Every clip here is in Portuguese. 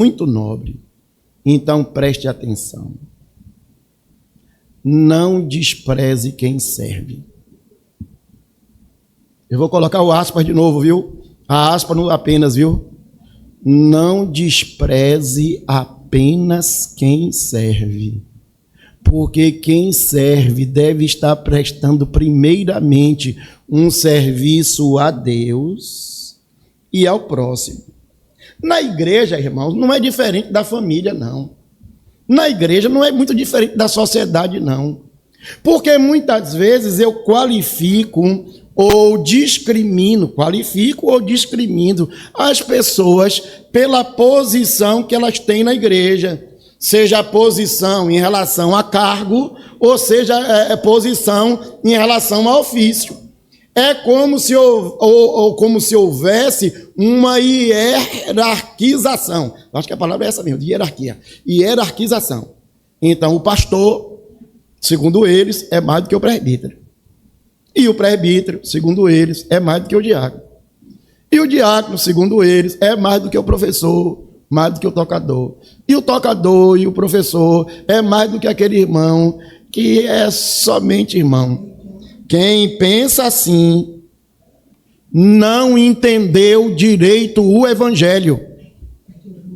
muito nobre. Então preste atenção. Não despreze quem serve. Eu vou colocar o aspas de novo, viu? A aspa não apenas, viu? Não despreze apenas quem serve. Porque quem serve deve estar prestando primeiramente um serviço a Deus e ao próximo. Na igreja, irmãos, não é diferente da família, não. Na igreja não é muito diferente da sociedade, não. Porque muitas vezes eu qualifico ou discrimino as pessoas pela posição que elas têm na igreja. Seja a posição em relação a cargo, ou seja a posição em relação a ofício. É como se houvesse uma hierarquização. Acho que a palavra é essa mesmo, de hierarquia. Hierarquização. Então, o pastor, segundo eles, é mais do que o presbítero. E o presbítero, segundo eles, é mais do que o diácono. E o diácono, segundo eles, é mais do que o professor, mais do que o tocador. E o tocador e o professor é mais do que aquele irmão que é somente irmão. Quem pensa assim não entendeu direito o evangelho.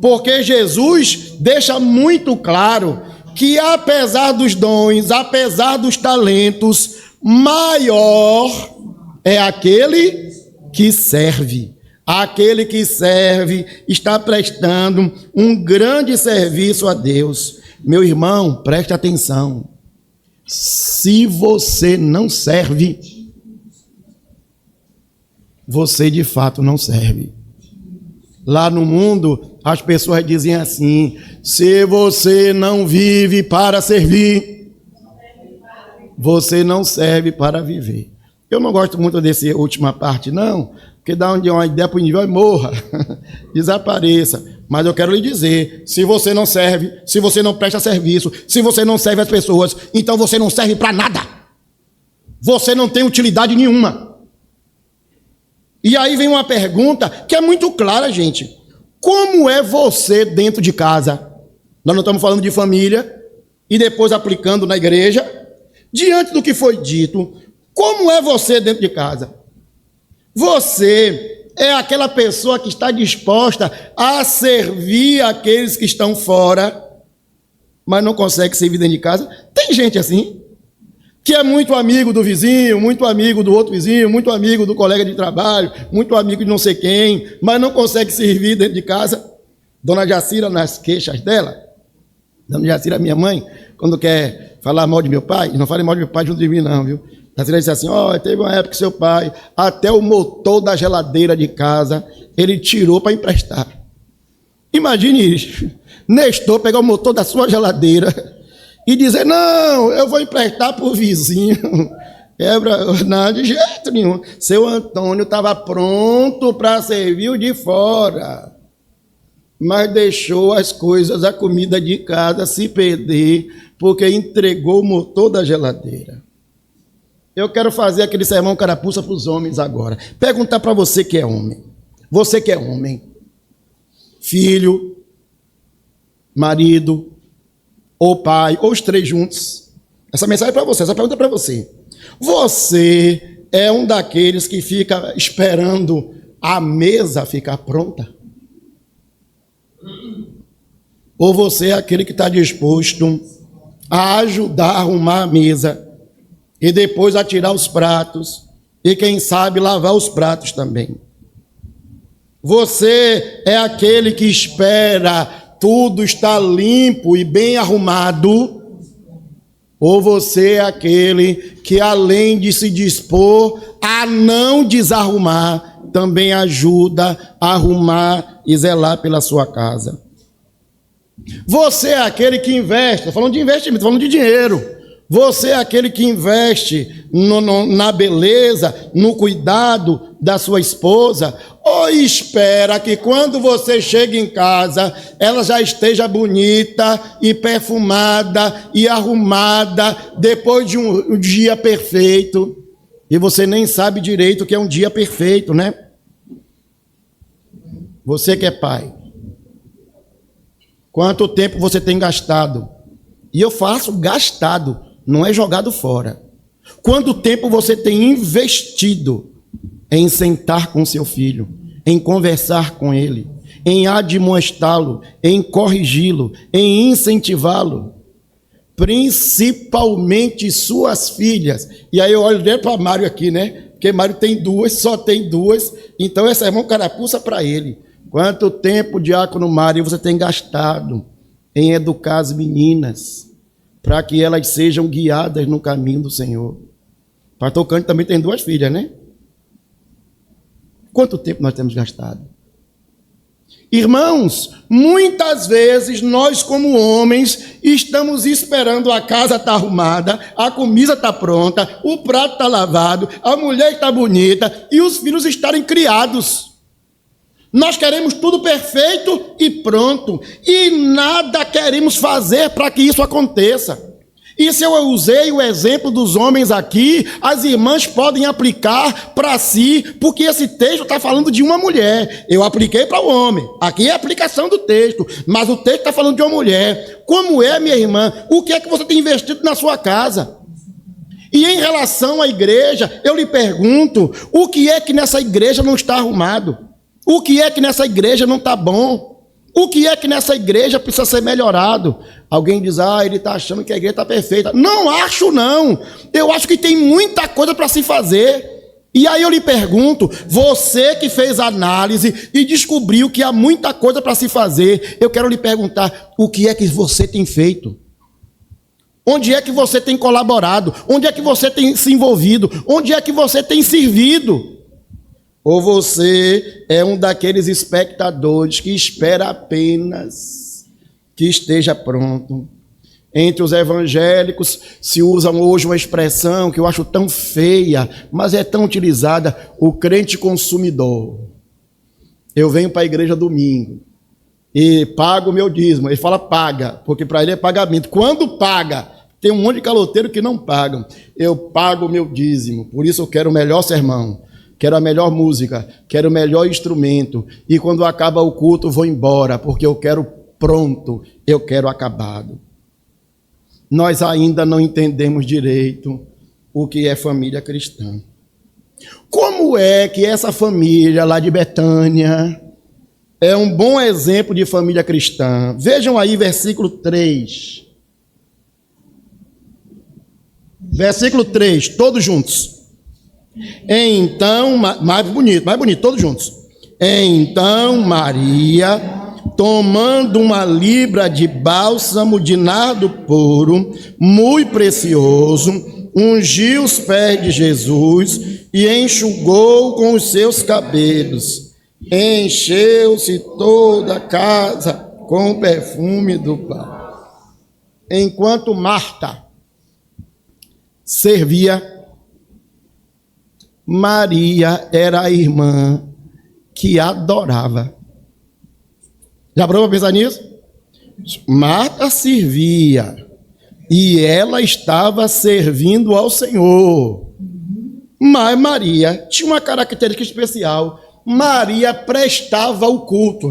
Porque Jesus deixa muito claro que apesar dos dons, apesar dos talentos, maior é aquele que serve. Aquele que serve está prestando um grande serviço a Deus. Meu irmão, preste atenção. Se você não serve, você de fato não serve. Lá no mundo, as pessoas dizem assim: se você não vive para servir, você não serve para viver. Eu não gosto muito dessa última parte, não, porque dá uma ideia para o indivíduo e morra, desapareça. Mas eu quero lhe dizer, se você não serve, se você não presta serviço, se você não serve as pessoas, então você não serve para nada. Você não tem utilidade nenhuma. E aí vem uma pergunta que é muito clara, gente. Como é você dentro de casa? Nós não estamos falando de família e depois aplicando na igreja. Diante do que foi dito, como é você dentro de casa? Você é aquela pessoa que está disposta a servir aqueles que estão fora, mas não consegue servir dentro de casa? Tem gente assim, que é muito amigo do vizinho, muito amigo do outro vizinho, muito amigo do colega de trabalho, muito amigo de não sei quem, mas não consegue servir dentro de casa. Dona Jacira, nas queixas dela, Dona Jacira, minha mãe, quando quer falar mal de meu pai, e não fale mal de meu pai junto de mim não, viu? Jacira disse assim: teve uma época que seu pai, até o motor da geladeira de casa, ele tirou para emprestar. Imagine isso, Nestor pegar o motor da sua geladeira e dizer: não, eu vou emprestar para o vizinho. Não, de jeito nenhum. Seu Antônio estava pronto para servir o de fora, mas deixou as coisas, a comida de casa se perder, porque entregou o motor da geladeira. Eu quero fazer aquele sermão carapuça para os homens agora. Perguntar para você que é homem. Você que é homem. Filho, marido, ou pai, ou os três juntos. Essa mensagem é para você, essa pergunta é para você. Você é um daqueles que fica esperando a mesa ficar pronta? Ou você é aquele que está disposto a ajudar a arrumar a mesa e depois a tirar os pratos e quem sabe lavar os pratos também? Você é aquele que espera tudo estar limpo e bem arrumado? Ou você é aquele que, além de se dispor a não desarrumar, também ajuda a arrumar e zelar pela sua casa? Você é aquele que investe, estou falando de investimento, estou falando de dinheiro. Você é aquele que investe na beleza, no cuidado da sua esposa, ou espera que quando você chega em casa, ela já esteja bonita e perfumada e arrumada, depois de um dia perfeito, e você nem sabe direito o que é um dia perfeito, né? Você que é pai, Quanto tempo você tem gastado? E eu faço gastado, não é jogado fora. Quanto tempo você tem investido em sentar com seu filho, em conversar com ele, em admoestá-lo, em corrigi-lo, em incentivá-lo? Principalmente suas filhas. E aí eu olho dentro para Mário aqui, né? Porque Mário tem duas, só tem duas. Então essa irmã carapuça para ele. Quanto tempo, diácono Mário, você tem gastado em educar as meninas, para que elas sejam guiadas no caminho do Senhor? Pastor Cândido também tem duas filhas, né? Quanto tempo nós temos gastado? Irmãos, muitas vezes nós como homens estamos esperando a casa estar arrumada, a comida está pronta, o prato está lavado, a mulher está bonita e os filhos estarem criados. Nós queremos tudo perfeito e pronto, e nada queremos fazer para que isso aconteça. E se eu usei o exemplo dos homens aqui, as irmãs podem aplicar para si, porque esse texto está falando de uma mulher. Eu apliquei para o homem, aqui é a aplicação do texto, mas o texto está falando de uma mulher. Como é, minha irmã? O que é que você tem investido na sua casa? E em relação à igreja, eu lhe pergunto, o que é que nessa igreja não está arrumado? O que é que nessa igreja não está bom? O que é que nessa igreja precisa ser melhorado? Alguém diz, ele está achando que a igreja está perfeita. Não acho, não. Eu acho que tem muita coisa para se fazer. E aí eu lhe pergunto, você que fez análise e descobriu que há muita coisa para se fazer, eu quero lhe perguntar, o que é que você tem feito? Onde é que você tem colaborado? Onde é que você tem se envolvido? Onde é que você tem servido? Ou você é um daqueles espectadores que espera apenas que esteja pronto? Entre os evangélicos se usam hoje uma expressão que eu acho tão feia, mas é tão utilizada, o crente consumidor. Eu venho para a igreja domingo e pago o meu dízimo. Ele fala paga, porque para ele é pagamento. Quando paga, tem um monte de caloteiro que não pagam. Eu pago o meu dízimo, por isso eu quero o melhor sermão. Quero a melhor música, quero o melhor instrumento. E quando acaba o culto, vou embora, porque eu quero pronto, eu quero acabado. Nós ainda não entendemos direito o que é família cristã. Como é que essa família lá de Betânia é um bom exemplo de família cristã? Vejam aí versículo 3. Versículo 3, todos juntos. Então, mais bonito, todos juntos. Então Maria, tomando uma libra de bálsamo de nardo puro, muito precioso, ungiu os pés de Jesus e enxugou com os seus cabelos. Encheu-se toda a casa com o perfume do Pai. Enquanto Marta servia, Maria era a irmã que adorava. Já parou para pensar nisso? Marta servia e ela estava servindo ao Senhor. Mas Maria tinha uma característica especial. Maria prestava o culto,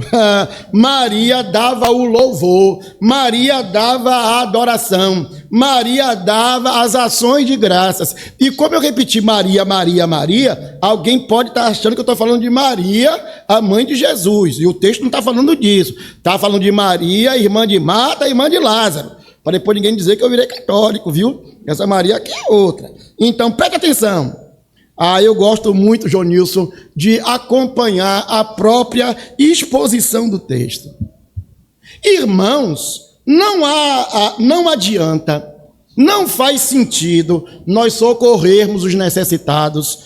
Maria dava o louvor, Maria dava a adoração, Maria dava as ações de graças. E como eu repeti Maria, Maria, Maria, alguém pode estar achando que eu estou falando de Maria, a mãe de Jesus, e o texto não está falando disso, está falando de Maria, irmã de Marta, irmã de Lázaro, para depois ninguém dizer que eu virei católico, viu? Essa Maria aqui é outra. Então preste atenção. Eu gosto muito, Jonilson, de acompanhar a própria exposição do texto. Irmãos, não adianta, não faz sentido nós socorrermos os necessitados,